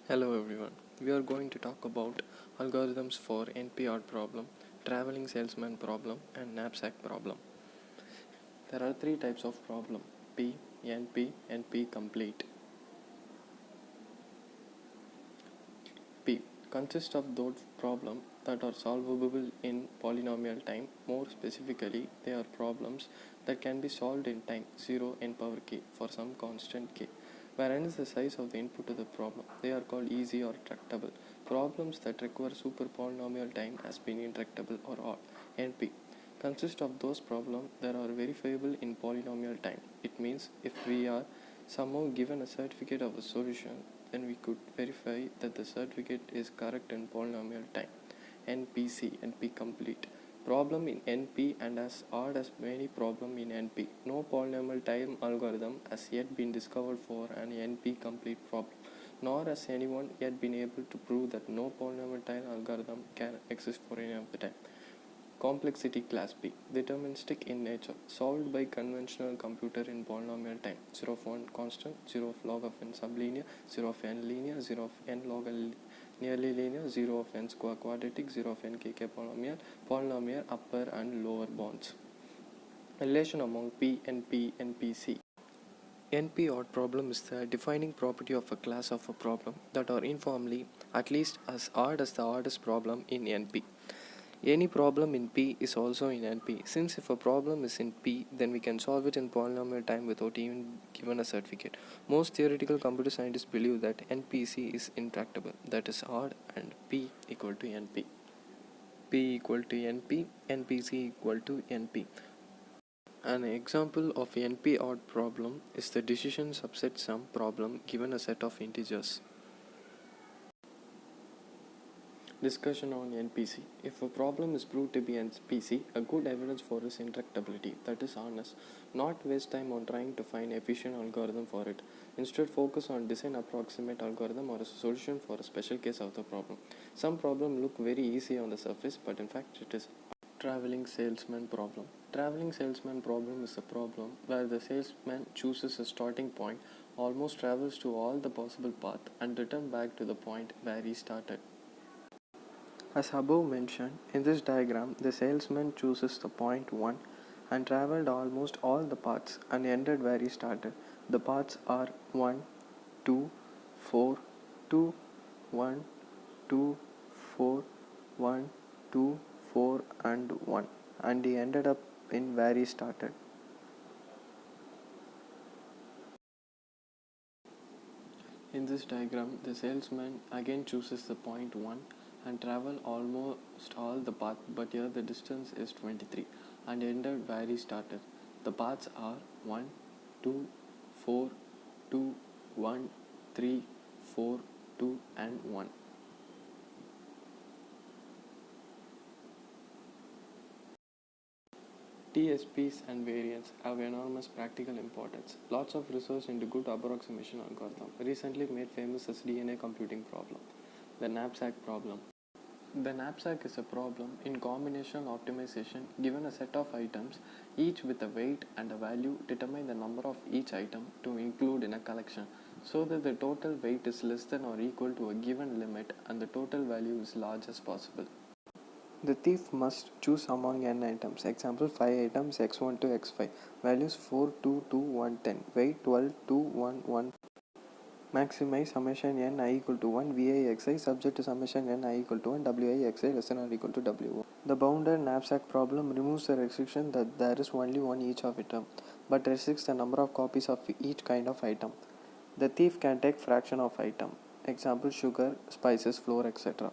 Hello everyone, we are going to talk about algorithms for NP-odd problem, traveling salesman problem and knapsack problem. There are three types of problem: P, NP, NP complete. P consists of those problems that are solvable in polynomial time. More specifically, they are problems that can be solved in time 0 n power k for some constant k, where n is the size of the input to the problem. They are called easy or tractable. Problems that require super polynomial time as being intractable or odd. NP consists of those problems that are verifiable in polynomial time. It means if we are somehow given a certificate of a solution, then we could verify that the certificate is correct in polynomial time. NPC, NP complete. Problem in NP and as odd as many problem in NP. No polynomial time algorithm has yet been discovered for an NP complete problem, nor has anyone yet been able to prove that no polynomial time algorithm can exist for any of the time. Complexity class B, deterministic in nature, solved by conventional computer in polynomial time. 0 of 1 constant, 0 of log of n sublinear, 0 of n linear, 0 of n log nearly linear, 0 of n square quadratic, 0 of n kk polynomial upper and lower bounds. Relation among P, NP, NPC. NP-odd problem is the defining property of a class of a problem that are informally at least as odd as the oddest problem in NP. Any problem in P is also in NP. Since if a problem is in P, then we can solve it in polynomial time without even given a certificate. Most theoretical computer scientists believe that NPC is intractable, that is odd, and P equal to NP. P equal to NP, NPC equal to NP. An example of NP odd problem is the decision subset sum problem given a set of integers. Discussion on NPC. If a problem is proved to be NPC, a good evidence for its intractability, that is honest. Not waste time on trying to find efficient algorithm for it. Instead, focus on design approximate algorithm or a solution for a special case of the problem. Some problem look very easy on the surface, but in fact it is. Traveling salesman problem. Traveling salesman problem is a problem where the salesman chooses a starting point, almost travels to all the possible paths, and returns back to the point where he started. As above mentioned, in this diagram, the salesman chooses the point 1 and travelled almost all the paths and ended where he started. The paths are 1, 2, 4, 2, 1, 2, 4, 1, 2, 4 and 1, and he ended up in where he started. In this diagram, the salesman again chooses the point 1 and travel almost all the path, but here the distance is 23 and ended where he started. The paths are 1, 2, 4, 2, 1, 3, 4, 2 and 1. TSPs and variants have enormous practical importance. Lots of research into good approximation algorithm recently made famous as DNA computing problem, the knapsack problem. The knapsack is a problem in combinational optimization. Given a set of items, each with a weight and a value, determine the number of each item to include in a collection so that the total weight is less than or equal to a given limit and the total value is large as possible. The thief must choose among n items. Example 5 items x1 to x5. Values 4, 2, 2, 1, 10. Weight 12, 2, 1, 1. Maximize summation n I equal to 1 VIXI subject to summation n I equal to 1 WIXI less than or equal to W1. The bounded knapsack problem removes the restriction that there is only one each of item, but restricts the number of copies of each kind of item. The thief can take fraction of item. Example sugar, spices, flour, etc.